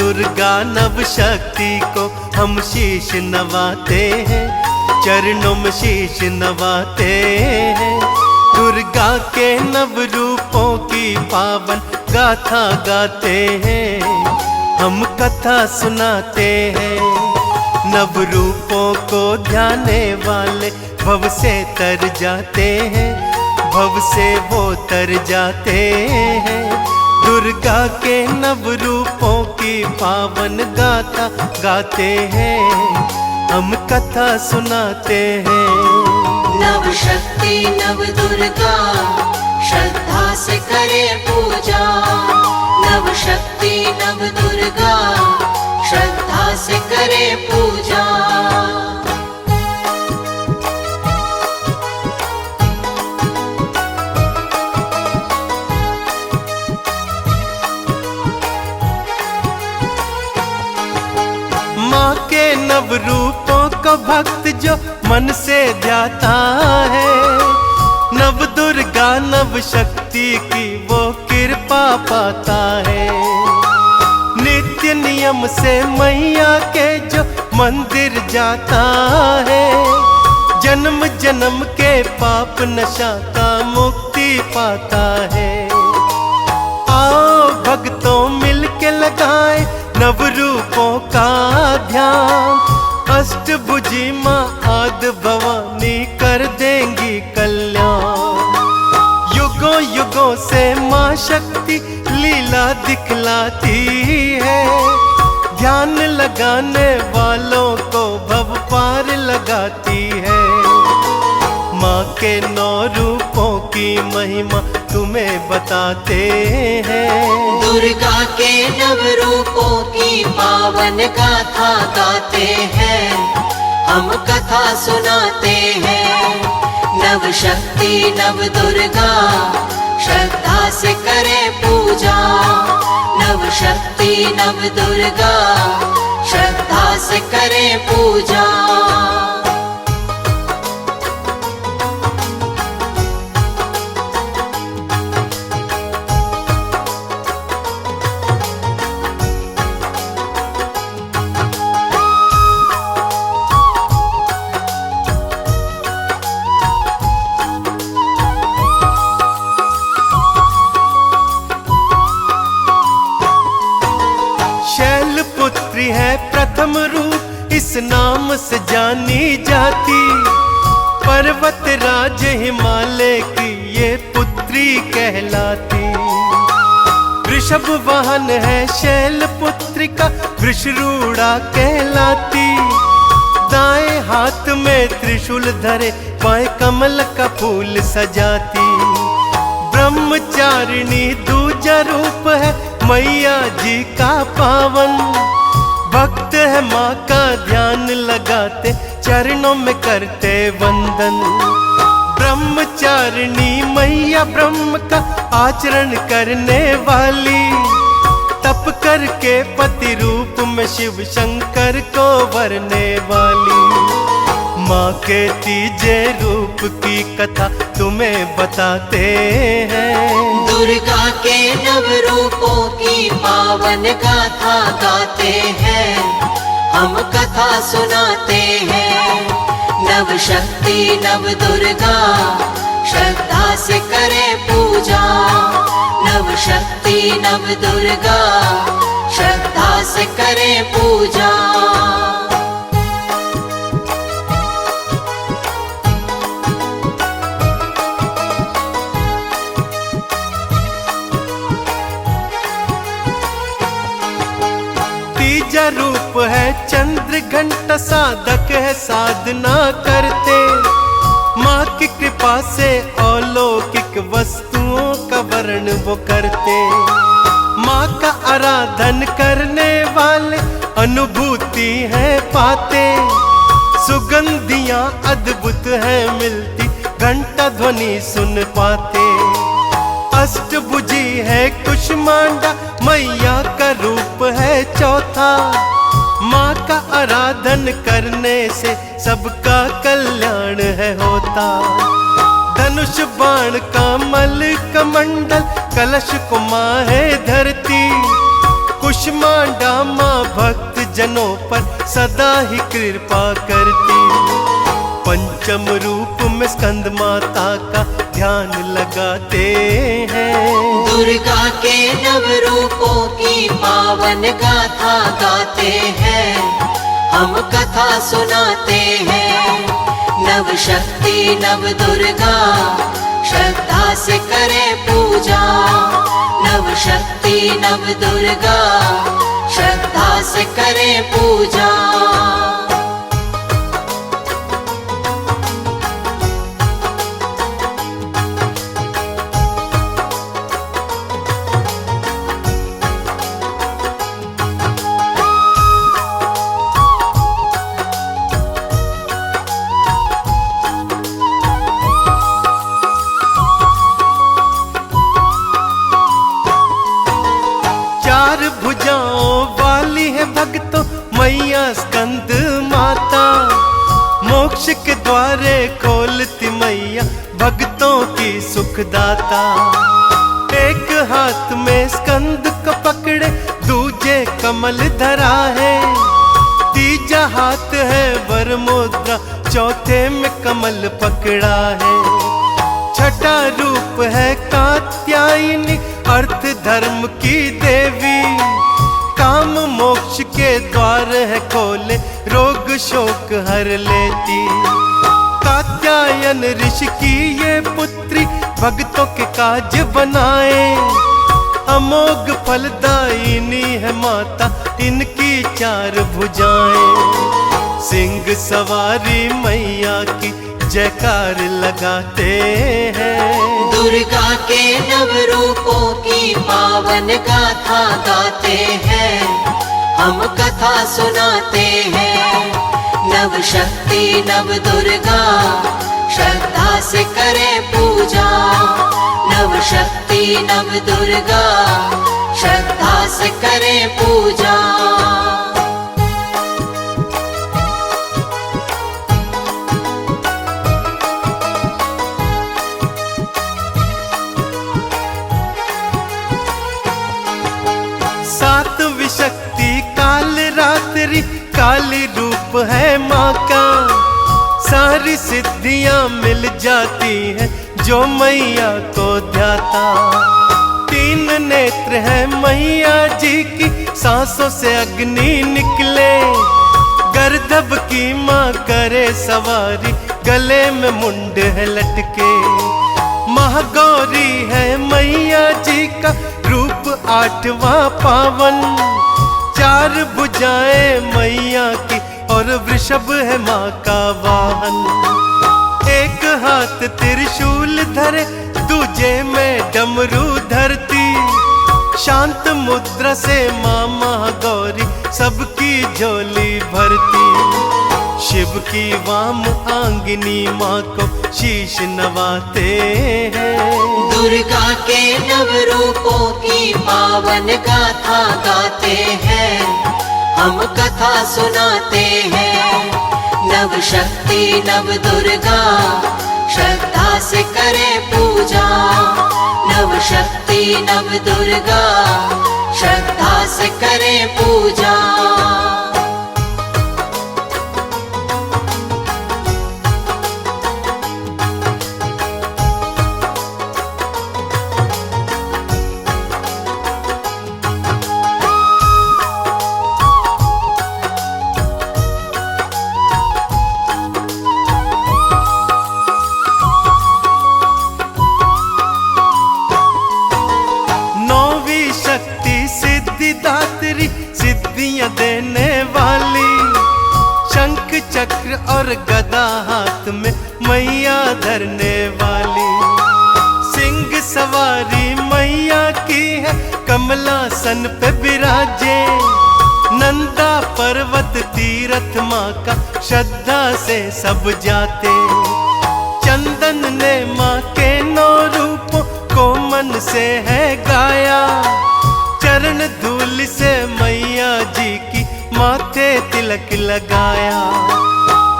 दुर्गा नव शक्ति को हम शीश नवाते हैं, चरणों में शीश नवाते हैं। दुर्गा के नव रूपों की पावन गाथा गाते हैं, हम कथा सुनाते हैं। नव रूपों को ध्याने वाले भव से तर जाते हैं, भव से वो तर जाते हैं। दुर्गा के नव रूपों की पावन गाथा गाते हैं, हम कथा सुनाते हैं। नव शक्ति नव दुर्गा श्रद्धा से करे पूजा, नव शक्ति नव दुर्गा श्रद्धा से करे पूजा। माँ के नव रूपों को भक्त जो मन से ध्याता है, नव दुर्गा नव शक्ति की वो कृपा पाता है। नित्य नियम से मैया के जो मंदिर जाता है, जन्म जन्म के पाप नशा का मुक्ति पाता है। आओ भक्तों मिल के लगाए नव रूपों का ध्यान, अष्टभुजी माँ आदि भवानी कर देंगी कल्याण। युगों युगों से माँ शक्ति लीला दिखलाती है, ध्यान लगाने वालों को भव पार लगाती है। माँ के 9 रूपों की महिमा तुम्हें बताते हैं। दुर्गा के नव रूपों की पावन गाथा गाते हैं, हम कथा सुनाते हैं। नव शक्ति नव दुर्गा श्रद्धा से करे पूजा, नव शक्ति नव दुर्गा श्रद्धा से करे पूजा। शैलपुत्री है प्रथम रूप इस नाम से जानी जाती, पर्वत राज हिमालय की ये पुत्री कहलाती। वृषभ वाहन है शैलपुत्री का वृषरूढ़ा कहलाती। दाएं हाथ में त्रिशूल धरे बाएं कमल का फूल सजाती। ब्रह्मचारिणी दूजा रूप है मैया जी का पावन, भक्त है माँ का ध्यान लगाते चरणों में करते वंदन। ब्रह्मचारिणी मैया ब्रह्म का आचरण करने वाली, तप करके पति रूप में शिव शंकर को वरने वाली। माँ के तीजे रूप की कथा तुम्हें बताते हैं। दुर्गा के नव रूपों की पावन गाथा गाते हैं, हम कथा सुनाते हैं। नव शक्ति नव दुर्गा श्रद्धा से करे पूजा, नव शक्ति नव दुर्गा श्रद्धा से करे पूजा। तीजा रूप है चंद्र घंटा, साधक है साधना करते। माँ की कृपा से अलौकिक वस्तुओं का वर्ण वो करते। माँ का आराधन करने वाले अनुभूति है पाते। सुगंधियाँ अद्भुत है मिलती, घंटा ध्वनि सुन पाते। अष्टभुजी है कुष्मांडा, मैया का रूप है चौथा। माँ का आराधन करने से सबका कल्याण है होता। धनुष बाण कमल कमंडल, कलश को माँ है धरती। कुष्मांडा माँ भक्त जनों पर सदा ही कृपा करती। पंचम रूप में स्कंद माता का ध्यान लगाते हैं। दुर्गा के नव रूपों की पावन गाथा गाते हैं, हम कथा सुनाते हैं। नव शक्ति नव दुर्गा श्रद्धा से करें पूजा। नव शक्ति नव दुर्गा श्रद्धा से करें पूजा। भुजाओं वाली है भक्तों मैया स्कंद माता। मोक्ष के द्वारे खोलती मैया भक्तों की सुखदाता। एक हाथ में स्कंद को पकड़े दूजे कमल धरा है। तीजा हाथ है वर मुद्रा, चौथे में कमल पकड़ा है। छठा रूप है कात्यायनी, अर्थ धर्म की देवी। काम मोक्ष के द्वार है खोले, रोग शोक हर लेती। कात्यायन ऋषि की ये पुत्री भक्तों के काज बनाए। अमोघ फलदायिनी है माता, इनकी चार भुजाएं। सिंह सवारी मैया की जयकार लगाते हैं। दुर्गा के नव रूपों की पावन गाथा गाते हैं, हम कथा सुनाते हैं। नव शक्ति नव दुर्गा श्रद्धा से करें पूजा। नव शक्ति नव दुर्गा श्रद्धा से करें पूजा। सातवीं शक्ति काल रात्रि, काली रूप है माँ का। सारी सिद्धियां मिल जाती हैं जो मैया को ध्याता। तीन नेत्र है मैया जी की, सांसों से अग्नि निकले। गर्दभ की माँ करे सवारी, गले में मुंड है लटके। महागौरी है मैया जी का रूप आठवां पावन। चार भुजाएं मैया की और वृषभ है माँ का वाहन। एक हाथ त्रिशूल धरे, दूजे में डमरू धरती। शांत मुद्रा से माँ महागौरी सबकी झोली भरती। शिव की वाम आंगिनी माँ को शीश नवाते हैं। दुर्गा के नव रूपों की पावन गाथा गाते हैं, हम कथा सुनाते हैं। नव शक्ति नव दुर्गा श्रद्धा से करें पूजा। नव शक्ति नव दुर्गा श्रद्धा से करें पूजा। दात्री सिद्धियां देने वाली। शंख चक्र और गदा हाथ में मैया धरने वाली। सिंह सवारी मैया की है, कमलासन पे विराजे। नंदा पर्वत तीरथ माँ का श्रद्धा से सब जाते। चंदन ने माँ के 9 रूपों को मन से है गाया। चरण धूल से मैया जी की माथे तिलक लगाया।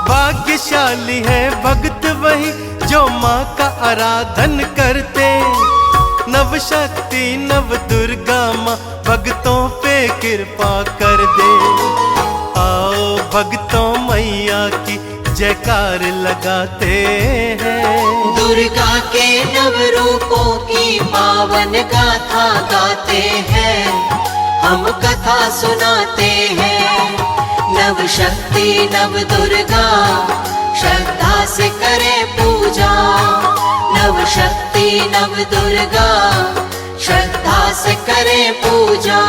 भाग्यशाली है भक्त वही जो माँ का आराधन करते। नव शक्ति नव दुर्गा माँ भक्तों पे कृपा कर दे। आओ भक्तों मैया की जयकार लगाते हैं। दुर्गा के नव रूपों की पावन गाथा गाते हैं, हम कथा सुनाते हैं। नव शक्ति नव दुर्गा श्रद्धा से करें पूजा। नव शक्ति नव दुर्गा श्रद्धा से करें पूजा।